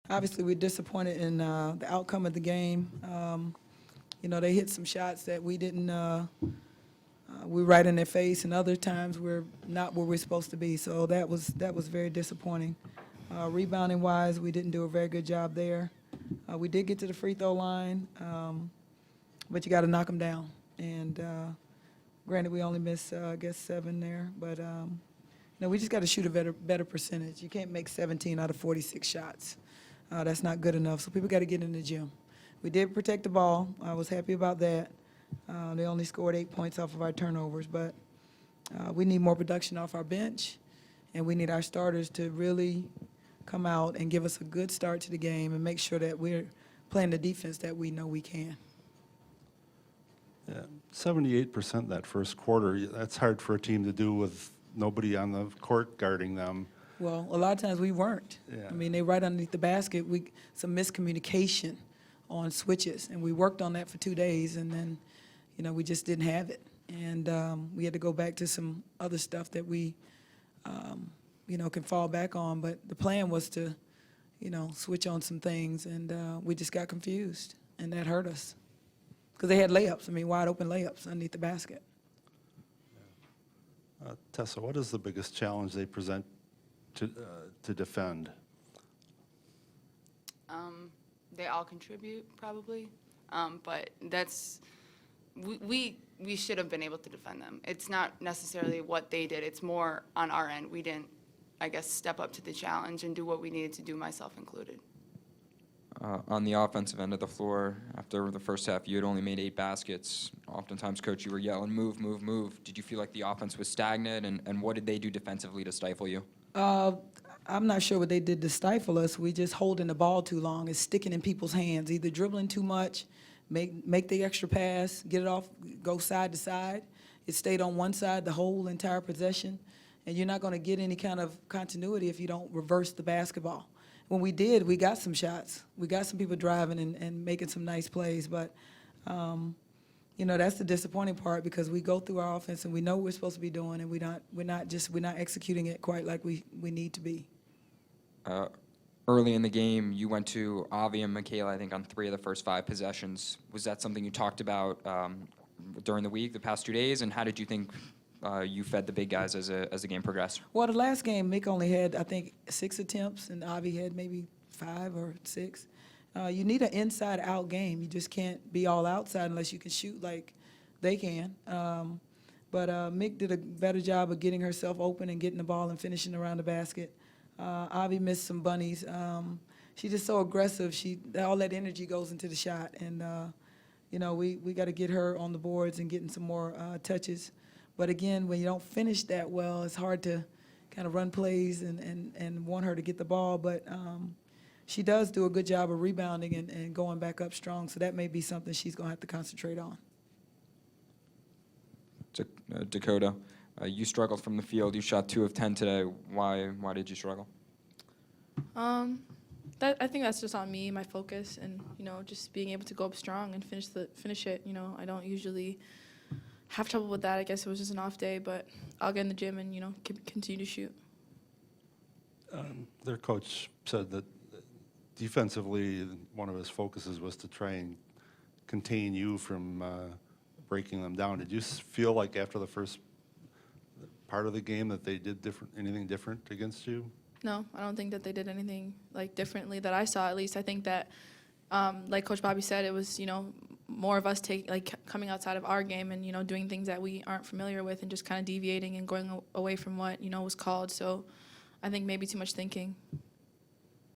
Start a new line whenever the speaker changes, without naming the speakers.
Obviously, we're disappointed in the outcome of the game. They hit some shots that we didn't, we're right in their face, and other times we're not where we're supposed to be. So that was very disappointing. Rebounding-wise, we didn't do a very good job there. We did get to the free throw line, but you got to knock them down. And granted, we only missed, I guess, 7 there, but we just got to shoot a better percentage. You can't make 17 out of 46 shots. That's not good enough. So people got to get in the gym. We did protect the ball. I was happy about that. They only scored 8 points off of our turnovers, but we need more production off our bench, and we need our starters to really come out and give us a good start to the game and make sure that we're playing the defense that we know we can.
Yeah, 78% that first quarter, that's hard for a team to do with nobody on the court guarding them.
Well, a lot of times we weren't.
Yeah.
I mean, they right underneath the basket. Some miscommunication on switches, and we worked on that for 2 days, and then, we just didn't have it. And we had to go back to some other stuff that we, can fall back on. But the plan was to, switch on some things, and we just got confused, and that hurt us. Because they had layups, wide open layups underneath the basket.
Tessa, what is the biggest challenge they present to defend?
They all contribute, probably, but we should have been able to defend them. It's not necessarily what they did. It's more on our end. We didn't, I guess, step up to the challenge and do what we needed to do, myself included.
On the offensive end of the floor, after the first half, you had only made 8 baskets. Oftentimes, Coach, you were yelling, move, move, move. Did you feel like the offense was stagnant, and what did they do defensively to stifle you?
I'm not sure what they did to stifle us. We just holding the ball too long. It's sticking in people's hands, either dribbling too much, make the extra pass, get it off, go side to side. It stayed on one side the whole entire possession, and you're not going to get any kind of continuity if you don't reverse the basketball. When we did, we got some shots. We got some people driving and making some nice plays, but that's the disappointing part, because we go through our offense and we know what we're supposed to be doing, and we're not executing it quite like we need to be.
Early in the game, you went to Avi and Michaela, I think, on 3 of the first 5 possessions. Was that something you talked about during the week, the past 2 days, and how did you think you fed the big guys as the game progressed?
Well, the last game, Mick only had, I think, 6 attempts, and Avi had maybe 5 or 6. You need an inside-out game. You just can't be all outside unless you can shoot like they can. But Mick did a better job of getting herself open and getting the ball and finishing around the basket. Avi missed some bunnies. She's just so aggressive. All that energy goes into the shot, and we got to get her on the boards and getting some more touches. But again, when you don't finish that well, it's hard to kind of run plays and want her to get the ball. But she does do a good job of rebounding and going back up strong, so that may be something she's going to have to concentrate on.
Dakota, you struggled from the field. You shot 2 of 10 today. Why did you struggle?
I think that's just on me, my focus, and just being able to go up strong and finish it. I don't usually have trouble with that. I guess it was just an off day, but I'll get in the gym and continue to shoot.
Their coach said that defensively, one of his focuses was to try and contain you from breaking them down. Did you feel like after the first part of the game that they did anything different against you?
No, I don't think that they did anything differently that I saw. At least I think that, like Coach Bobby said, it was more of us coming outside of our game and doing things that we aren't familiar with and just kind of deviating and going away from what was called. So I think maybe too much thinking.